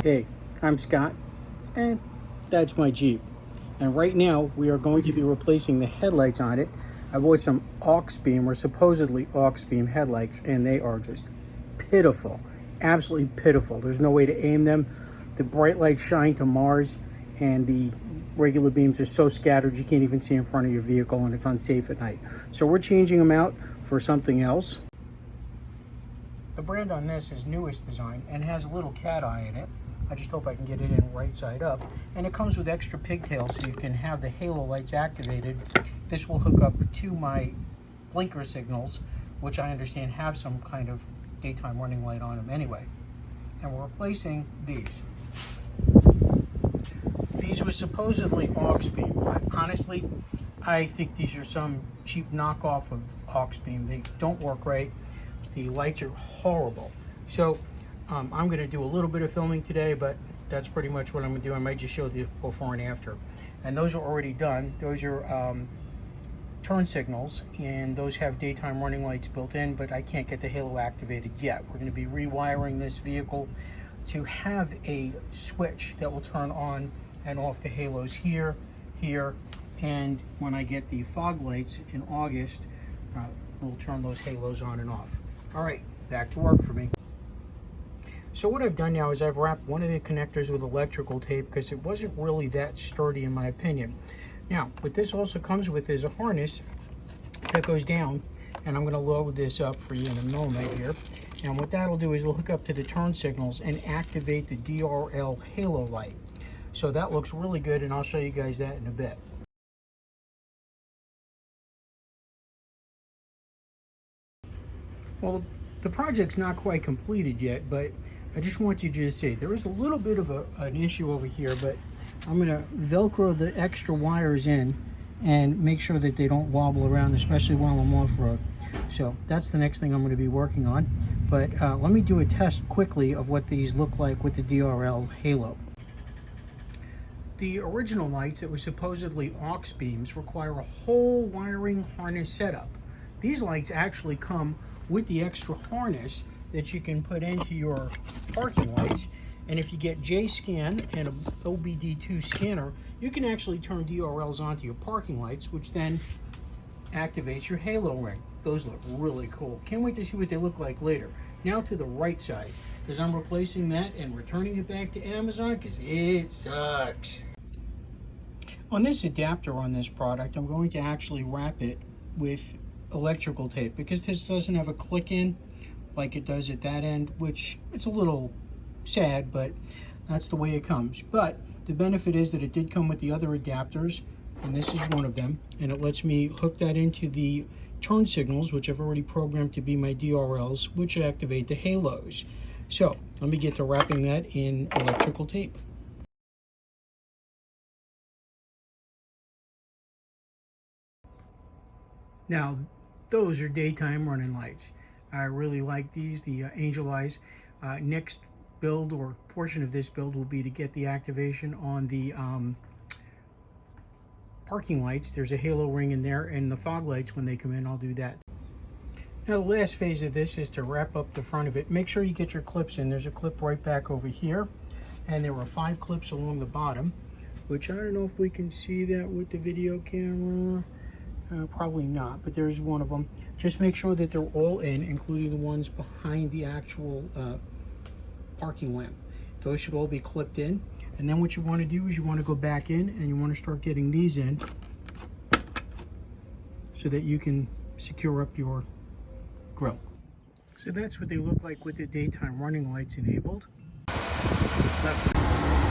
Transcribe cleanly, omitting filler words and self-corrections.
Hey, I'm Scott, and that's my Jeep. And right now, we are going to be replacing the headlights on it. I bought some Auxbeam, or supposedly Auxbeam headlights, and they are just pitiful. Absolutely pitiful. There's no way to aim them. The bright lights shine to Mars, and the regular beams are so scattered you can't even see in front of your vehicle, and it's unsafe at night. So we're changing them out for something else. The brand on this is newest design and has a little cat eye in it. I just hope I can get it in right side up. And it comes with extra pigtails so you can have the halo lights activated. This will hook up to my blinker signals, which I understand have some kind of daytime running light on them anyway. And we're replacing these. These were supposedly Auxbeam, but honestly, I think these are some cheap knockoff of Auxbeam. They don't work right. The lights are horrible. So I'm going to do a little bit of filming today, but that's pretty much what I'm going to do. I might just show the before and after. And those are already done. Those are turn signals, and those have daytime running lights built in, but I can't get the halo activated yet. We're going to be rewiring this vehicle to have a switch that will turn on and off the halos here, and when I get the fog lights in August, we'll turn those halos on and off. All right, back to work for me. So what I've done now is I've wrapped one of the connectors with electrical tape because it wasn't really that sturdy in my opinion. Now, what this also comes with is a harness that goes down, and I'm going to load this up for you in a moment here. And what that'll do is it'll hook up to the turn signals and activate the DRL Halo light. So that looks really good, and I'll show you guys that in a bit. Well, the project's not quite completed yet, but I just want you to see there is a little bit of an issue over here, but I'm going to Velcro the extra wires in and make sure that they don't wobble around, especially while I'm off-road. So that's the next thing I'm going to be working on. But let me do a test quickly of what these look like with the DRL Halo. The original lights that were supposedly aux beams require a whole wiring harness setup. These lights actually come with the extra harness that you can put into your parking lights, and if you get jscan and an OBD2 scanner, you can actually turn DRLs onto your parking lights, which then activates your halo ring. Those look really cool. Can't wait to see what they look like later. Now to the right side, because I'm replacing that and returning it back to Amazon because it sucks. On this adapter on this product, I'm going to actually wrap it with electrical tape because this doesn't have a click in like it does at that end, which it's a little sad, but that's the way it comes. But the benefit is that it did come with the other adapters, and this is one of them, and it lets me hook that into the turn signals, which I've already programmed to be my DRLs, which activate the halos. So let me get to wrapping that in electrical tape. Now, those are daytime running lights. I really like these, the Angel Eyes. Next build or portion of this build will be to get the activation on the parking lights. There's a halo ring in there, and the fog lights, when they come in, I'll do that. Now, the last phase of this is to wrap up the front of it. Make sure you get your clips in. There's a clip right back over here, and there were 5 clips along the bottom, which I don't know if we can see that with the video camera. Probably not, but there's one of them. Just make sure that they're all in, including the ones behind the actual parking lamp. Those should all be clipped in. And then what you want to do is you want to go back in and you want to start getting these in so that you can secure up your grill. So that's what they look like with the daytime running lights enabled. Left.